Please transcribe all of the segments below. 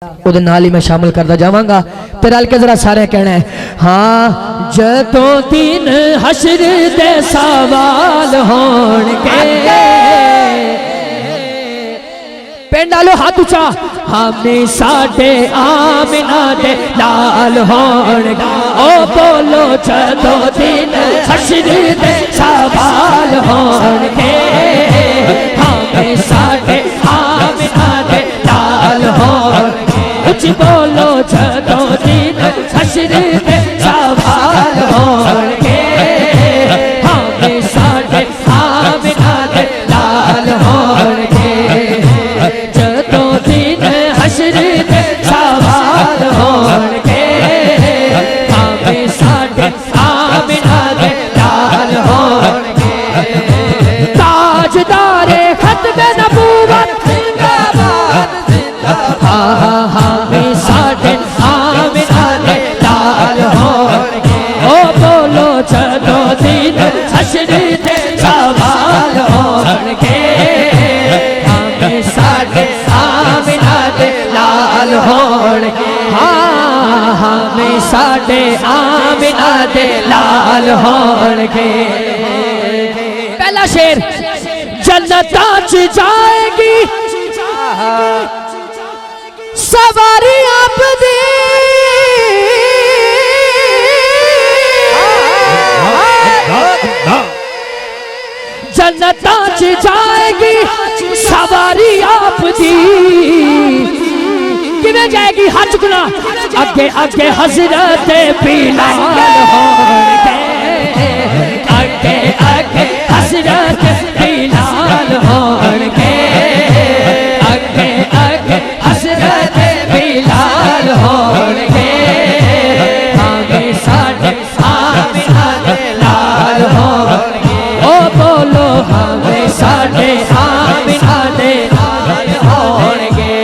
उहदे नाल ही मैं शामिल करता जावांगा ते रल के जरा सारे कहना है हाँ जदों दिन हशर दे सवाल होणगे पिंड आलो हाथ उचा हमें साडे आमिना दे लाल होणगे ओ बोलो जदों दिन हशर दे सवाल होणगे हमें साडे आमिना दे लाल होणगे बोलो जदों दिन हशर दे सवाल होणगे हमें साडे आमिना दे लाल होणगे जदों दिन हशर दे सवाल होणगे हमें साडे आमिना दे लाल होणगे ताजदारे खत्मे नबूवत जिंदाबाद जिंदाबाद हमें साडे आमिना दे लाल होणगे ओ बोलो जदों दिन हशर दे सवाल होणगे हमें साडे आमिना दे लाल होणगे हाँ हमें साडे आमिना दे लाल होणगे पहला शेर जन्नतां च जाएगी सवारी आपदी जन्नतां च जाएगी सवारी आपदी किवें जाएगी हाथ चुकना अगे अगे हजरत बिलाल होणगे अगे अगे हजरत बिलाल होणगे अगे अगे हजरत बिलाल होणगे हमें साडे आमिना दे लाल होणगे ओ बोलो हमें साडे आमिना दे लाल होणगे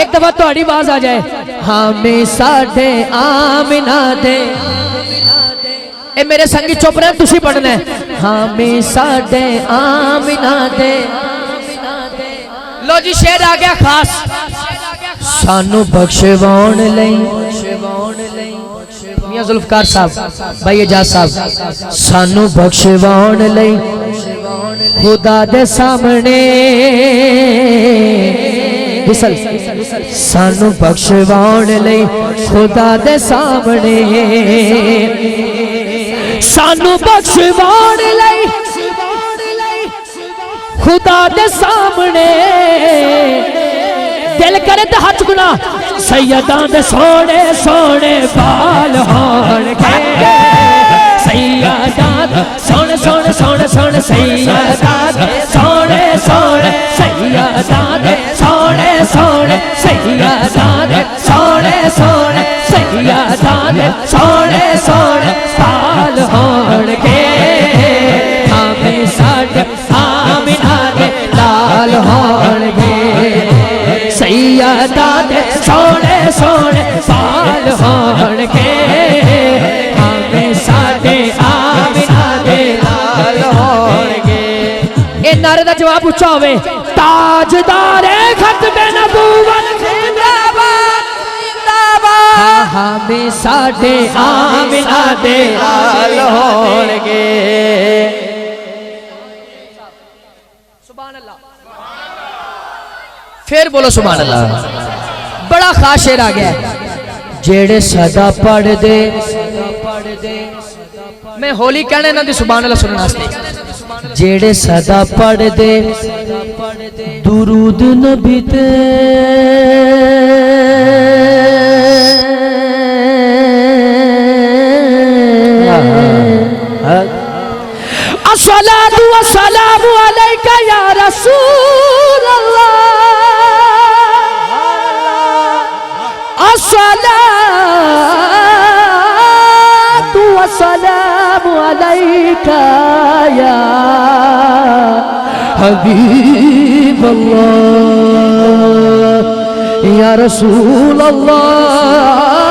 एक दफा तुहाडी आवाज आ जाए हमें साडे आमिना दे ए मेरे संगी चुप रहे तुसी पढ़ना है हमें साडे आमिना दे लो जी शेर आ गया खास सानू बख्शवाउण लई मियां जुल्फकार साहब भाई एजाज साहब सानू बख्शवाउण लई खुदा दे सामने विसल सानू बख्शवाउण लई खुदा दे सामने सानू बख्शवाउण लई खुदा दे सामने दिल करे तो हाथ चुकना सैयदां दे सोने सोने बाल होणगे सैयदां दे सोने सोने सोने सोने सैयदां दे सोने सोने सैयदां दे सोने सोने सैयदां दे सोने सोने सैयदां दे सोने सोने बाल होणगे हमें साडे आमिना दे लाल होणगे सैयदां दे सोने सोने बाल होणगे हमें साडे आमिना दे लाल होणगे ए नारे दा जवाब उच्चा होवे ताजदारे खत्मे नबूवत जिंदाबाद जिंदाबाद हमें साडे आमिना दे लाल होणगे सुभान अल्लाह फिर बोलो सुभान अल्लाह बड़ा खास शेर आ गया जेड़े सदा पढ़ दे मैं होली कहने ना दी सुभान अल्लाह सुनने वास्ते जेड़े सदा पढ़ दे दुरूद नबी ते अस्सलातु वस्सलामु अलैका या रसूल अल्लाह अस्सलातु वस्सलामु अलैका या हबीब अल्लाह या रसूल अल्लाह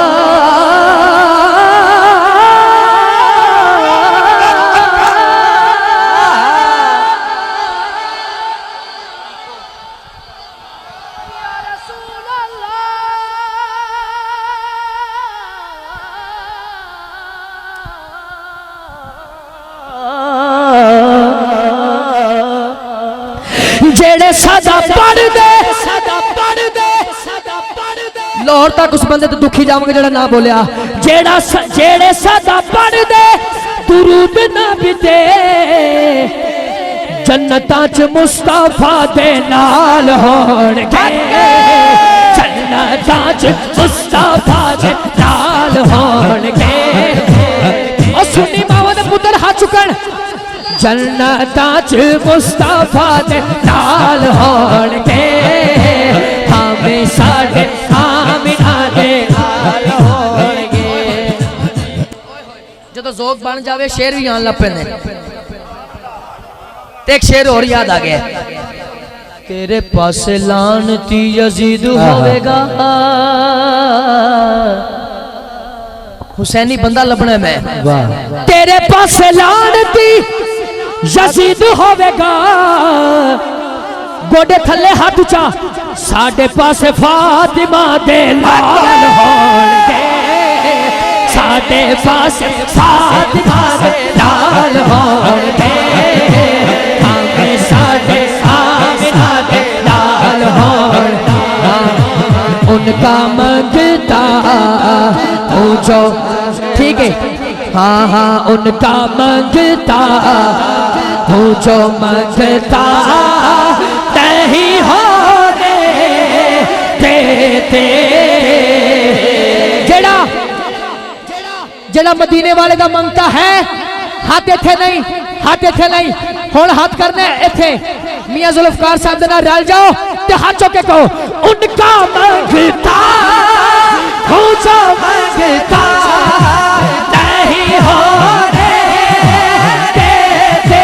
सदा पढ़ दे लाहौर तक उस बंदे तो दुखी जावांगे जेड़ा ना बोलिया जेड़े सदा पढ़ दे दुरूद नबी दे जन्नतां च मुस्तफा दे नाल होणगे जन्नतां च मुस्तफा दे नाल होणगे ओ सुन्नी मावां दे पुत्तर हाथ चुकण जन्नतां च मुस्तफा दे नाल होणगे हमें साडे आमिना दे नाल होणगे जदों ज़ौक़ बन जावे शेर भी आन लग पैंदे एक शेर और याद आ गया तेरे पास लानती यजीद होवेगा हुसैनी बंदा लबना मैं तेरे पास लानती यजीद होवेगा गोडे थले हाथ उचा साडे पास फातिमा दे लाल होणगे साडे पास फातिमा दे लाल होणगे साडे आमिना दे लाल होणगे उनका मंगता हो जो ठीक है हाँ हाँ उनका मंगता हो जो मंगता नहीं होने देते जेड़ा जेड़ा मदीने वाले का मंगता है हाथ इथे नहीं हुण हाथ करने इथे मियां जुल्फकार साहब दे नाल रल जाओ ते हाथ चुक के कहो उनका मंगता हो जो मंगता नहीं होने देते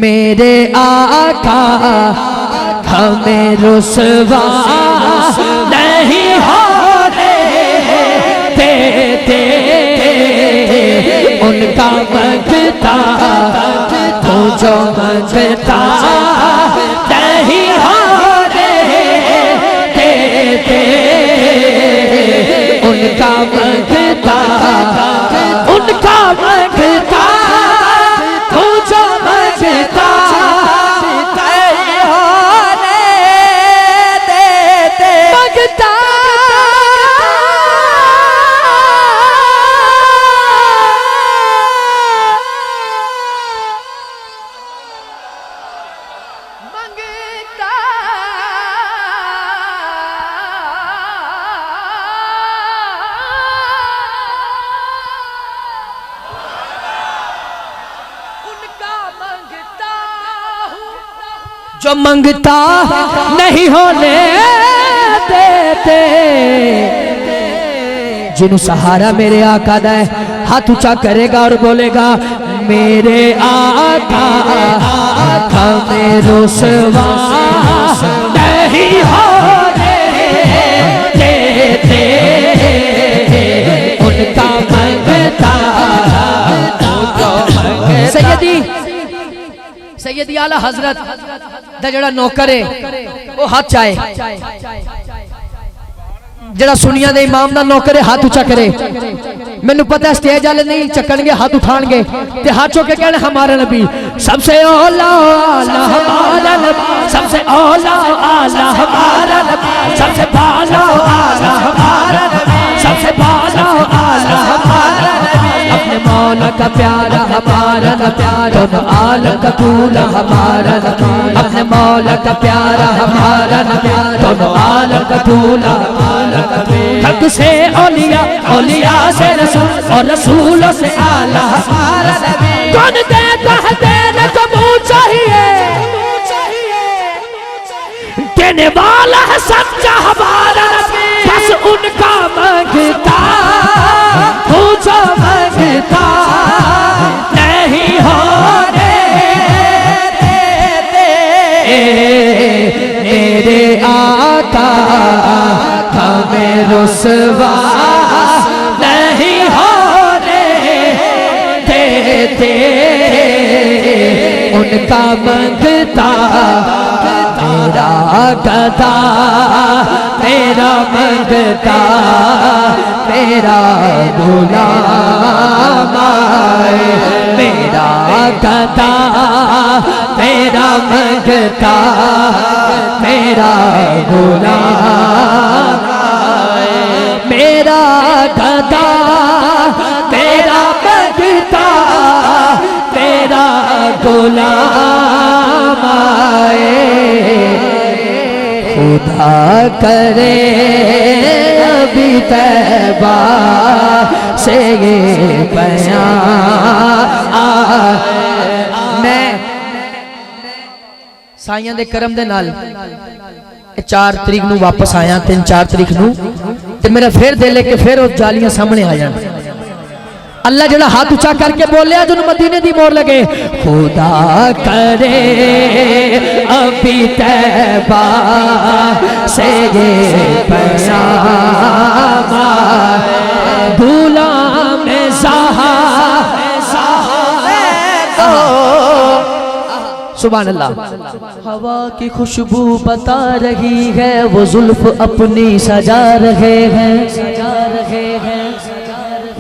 मेरे आका हमें रुसवा नहीं होने देते उनका मंगता हो जो मंगता नहीं होने देते उनका मंगता हो जो मंगता नहीं होने देते मंगता जो मंगता नहीं होने देते जिन्हों सहारा मेरे आका दा है हाथ ऊंचा करेगा और बोलेगा मेरे आका हमें रुसवा नहीं होने देते उनका मंगता सैयदी आला हजरत दा जड़ा नौकर है वो हाथ चाहे जड़ा सुनिया दे इमाम दा नौकर है हाथ उचा करे मैनू पता स्टेज वाले नहीं चकणगे हाथ उठाणगे ते हाथ चुक के कहना हमारा नबी सबसे औला आला हमारा नबी सबसे औला आला हमारा नबी सबसे बाला आला हमारा नबी सबसे बाला आला हमारा नबी अपने मौला का प्यारा हमारा नबी दोनों आलम का दूल्हा हमारा नबी अपने मौला का प्यारा हमारा नबी दोनों आलम का दूल्हा हमारा नबी हक से औलिया औलिया से रसूल और रसूलों से आला हमारा नबी कौन देता है देने को मुँह चाहिए देने वाला है सच्चा हमारा नबी बस उनका मंगता पूछो मंगता नहीं होने देते मेरे आका हमें रुसवा नहीं होने देते उनका मंगता मेरा गदा तेरा मंगता मेरा गुलाम आए, मेरा गदा तेरा मंगता मेरा गुलाम आए, मेरा गदा तेरा मंगता तेरा गुलाम आए। खुदा करे अभी तैबा से ये बयान मैं साइयां दे करम दे नाल 4 तरीक नू वापस आया, 3-4 तरीक नू ते मेरा फिर दिल है कि फिर वो जालियां सामने आ जान। अल्लाह जड़ा हाथ ऊंचा करके बोलिया जो मदीने दी मोर लगे, खुदा करे अभी तैबा से ये पैगाम भूला में ज़हा सुभान अल्लाह। हवा की खुशबू बता रही है, वो जुल्फ अपनी सजा रहे हैं,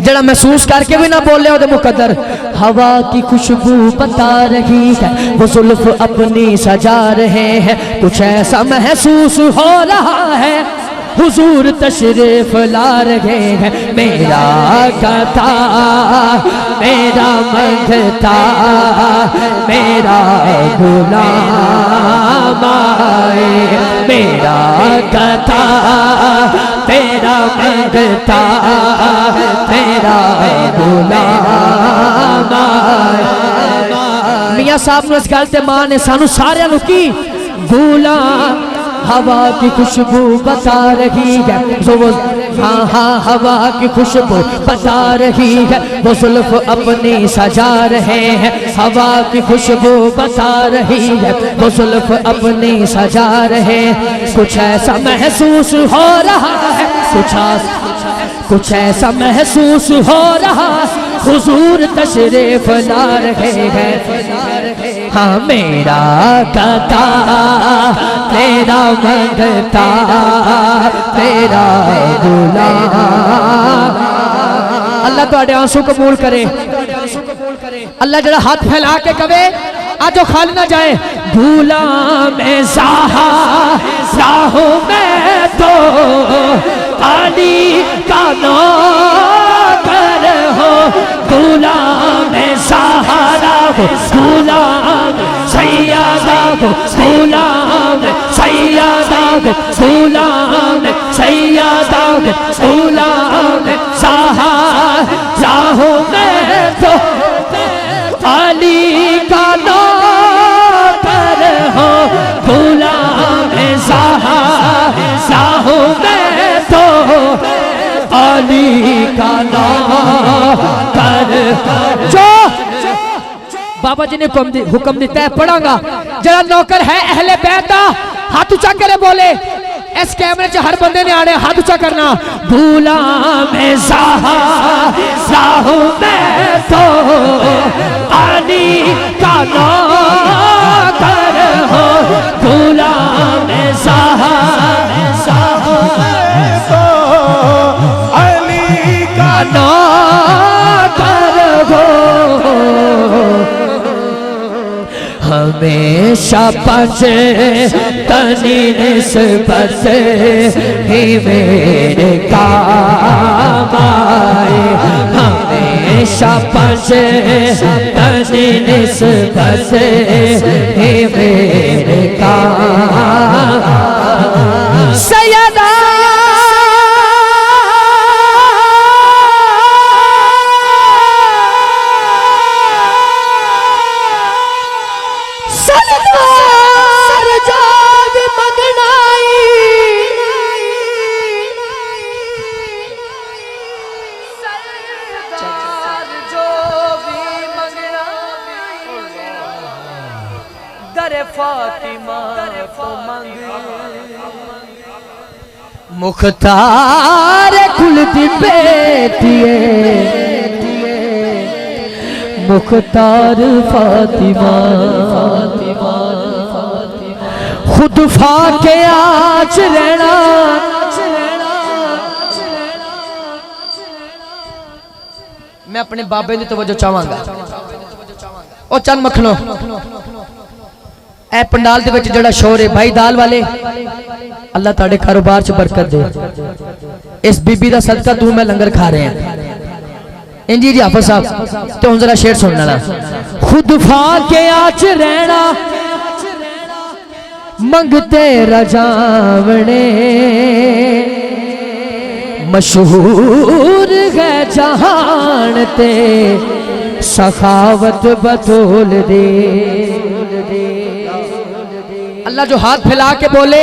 जरा महसूस करके भी ना बोले ओदे मुकद्दर। हवा की खुशबू बता रही है, वो जुल्फ अपनी सजा रहे हैं, कुछ ऐसा महसूस हो रहा है हुजूर तशरीफ ला रहे हैं। मेरा गदा मेरा मंगता मेरा गुलाम आए, मेरा गदा तेरा मंगता तेरा गुलाम आए। मियां साहब ने इस गल ते मां ने सानू सारियां नू की गुलाम हवा की खुशबू बता रही है, हाँ हाँ हवा की खुशबू बता रही है, वो जुल्फ अपनी सजा रहे हैं। हवा की खुशबू बता रही है, वो जुल्फ अपनी सजा रहे, कुछ ऐसा महसूस हो रहा है, कुछ ऐसा महसूस हो रहा हुजूर तशरीफ ला रहे हैं। हाँ मेरा गदा तेरा मंगता तेरा गुलाम। अल्लाह तुहाडे आंसू कबूल करे। अल्लाह जरा हाथ फैला के कवे आज खाली ना जाए। गुलाम ज़हा राहों में तो अली का नौकर हो, गुलाम सहारा हो, गुलाम सैयदा हो, गुलाम सैयदा हो, गुलाम सैयदा हो, गुलाम सहारा हो मैं तो अली का नौकर हो, गुलाम सहारा हो मैं तो अली का नौकर। जो बाबा जी ने हुक्म दिता है पढ़ांगा। जरा नौकर है अहले बैत दा हाथ ऊंचा करे बोले। इस कैमरे च हर बंदे ने आने हाथ ऊंचा करना। गुलाम ज़हा हूं मैं तो अली का नौकर हो, गुलाम ज़हा अली का नौकर हो। हमेशा पचे तनी निस्बत ही मेरे काम आए, हमेशा पचे तनी निस्बत ही मेरे काम। सैयदा मुख्तार खुलती बेटिए मुख्तार फातिमा खुद फाके आज रहना मैं अपने बाबे की तवज्जो चाहांगा। ओ चंद मखनो ए पंडाल दे विच जेड़ा शोर है भाई दाल वाले, अल्लाह ताड़े कारोबार च बरकत दे। इस बीबी दा सदका तू मैं लंगर खा रहे हैं इंजी जी हाफिज साहब। तो हुण जरा शेर सुन लेना। खुद फाके आच रहना मंगते रजावणे, मशहूर है जहान ते सखावत बतौल दे। अल्लाह जो हाथ फैला के बोले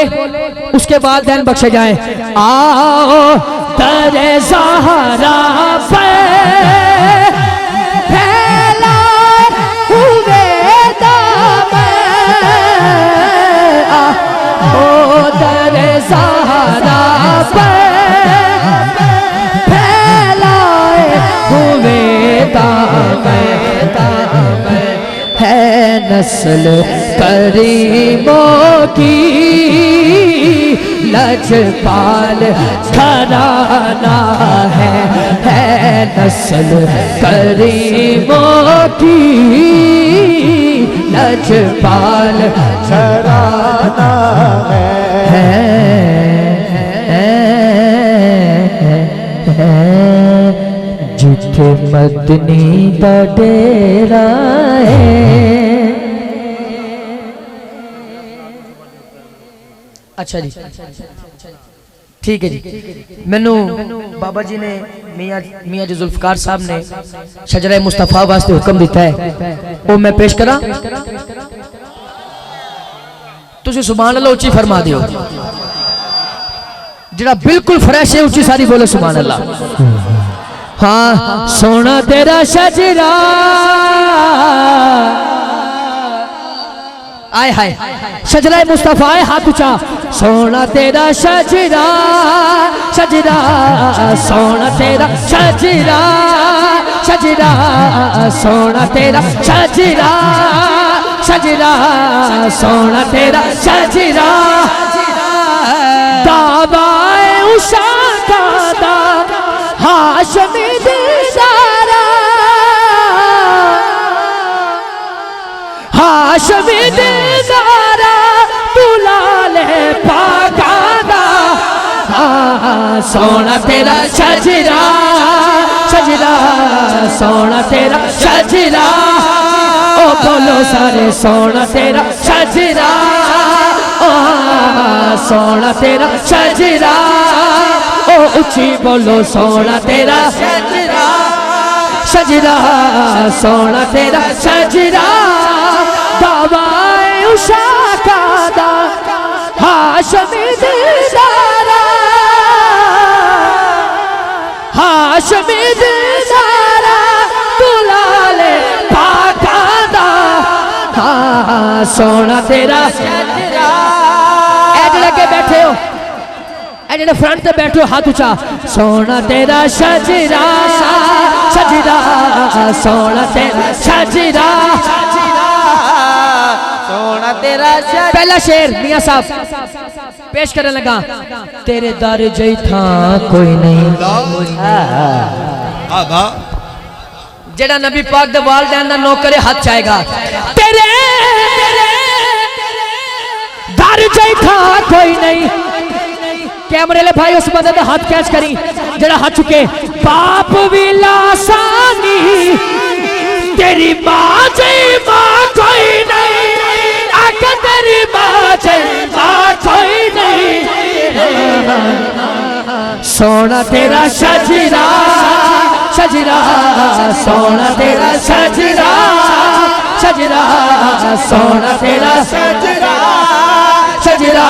उसके बाद दैन बख्शे जाए। आओ दरे ज़हरा पे फैला हुए दामन, आओ दरे ज़हरा पे फैलाए हुए दामन, है नस्ल करीमों की लजपाल घराना है नस्ल करीमों की लजपाल घराना है। जिथे मदनी दा डेरा है। अच्छा जी ठीक है जी। मैनू बाबा जी ने मियाँ जी जुल्फकार साहब ने शजरा मुस्तफा वास्ते हुक्म दिता है, वो मैं पेश करा। तुसी सुभान अल्लाह उच्ची फरमा दियो। जरा बिल्कुल फ्रेश है उच्ची सारी बोले सुभान अल्लाह। हाँ सोना तेरा शजरा आए हाय शजरा मुस्तफा हाथ ऊंचा। सोना तेरा शजरा शजरा सोना तेरा शजरा शजरा सोना तेरा शजरा शजरा सोना तेरा शजरा। दावाए उषा का दा हाशमी दिलदारा, हाशमी दिलदारा दुलाले पाकादा। सोना तेरा शजरा शजरा सोना तेरा शजरा। ओ बोलो सारे सोना तेरा शजरा, ओ सोना तेरा शजरा। ओ ऊंची बोलो सोना तेरा शजरा शजरा सोना तेरा शजरा। दावाए उषा का दा हाशमी दिलदारा, हाशमी दिलदारा दुलाले पाका दा। सोना तेरा शजरा। ऐड लगे बैठे हो, जेडे फ्रंट ते बैठो हाथ ऊंचा। सोना तेरा शजरा शजरा सोना तेरा शजरा सोना तेरा शजरा। पहला शेर मियां साहब पेश करने लगा। तेरे दर जई था कोई नहीं, जेड़ा नबी पाक दे वालदैन दा नौकर हाथ चाहेगा। तेरे दर जई था कोई नहीं। कैमरे ले भाई उस बंदे हाथ कैच करी जरा हाथ चुके। बाप भी लासानी तेरी माँ कोई नहीं, आके तेरी माँ कोई नहीं। सोना तेरा शजरा शजरा सोना तेरा शजरा शजरा सोना तेरा शजरा शजरा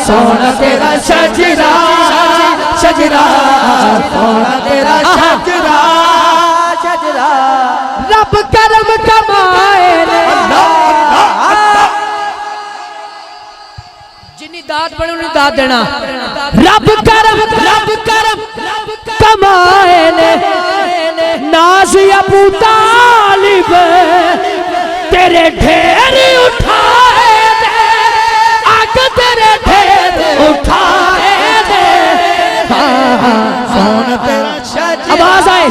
सोना तेरा शजरा शजरा सोना तेरा शजरा शजरा। रब करम कमाए जिन्नी दात बने उन्हें दात देना। रब करम कमाए ने नाज अबू तालिब तेरे ढेर उठाए तेरे ढेर उठाए दे। आवाज आए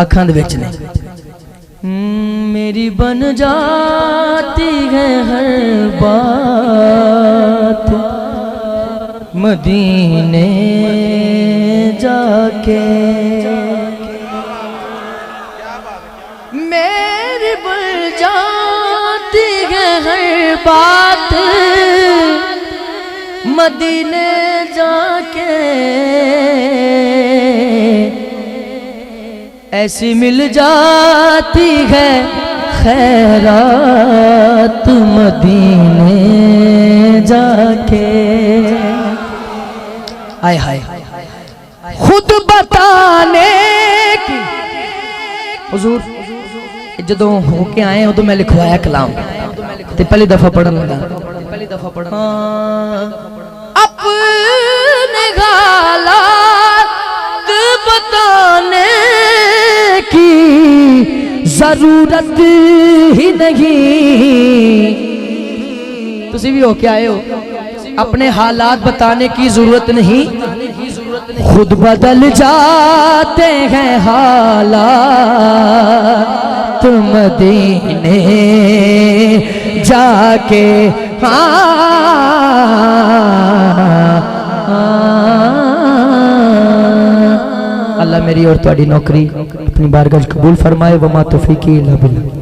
अखां दे विच ने। मेरी बन जाती है हर बात मदीने जाके, मेरी बन जाती है हर बात मदीने जाके, ऐसी मिल जाती है खैरात मदीने जाके। आय हाय खुद बताने की हुजूर जदों होके आए उदों मैं लिखवाया कलाम ते पहली दफा पढ़न लगा। अपने हालात बताने की जरूरत ही नहीं। तुसी भी होके आए हो, अपने हालात बताने की जरूरत नहीं, खुद बदल जाते हैं हालात मदीने जाके। अल्लाह मेरी और तुम्हारी नौकरी अपनी बारगाह कबूल फरमाए। वमा तौफीकी इल्ला बिल्लाह।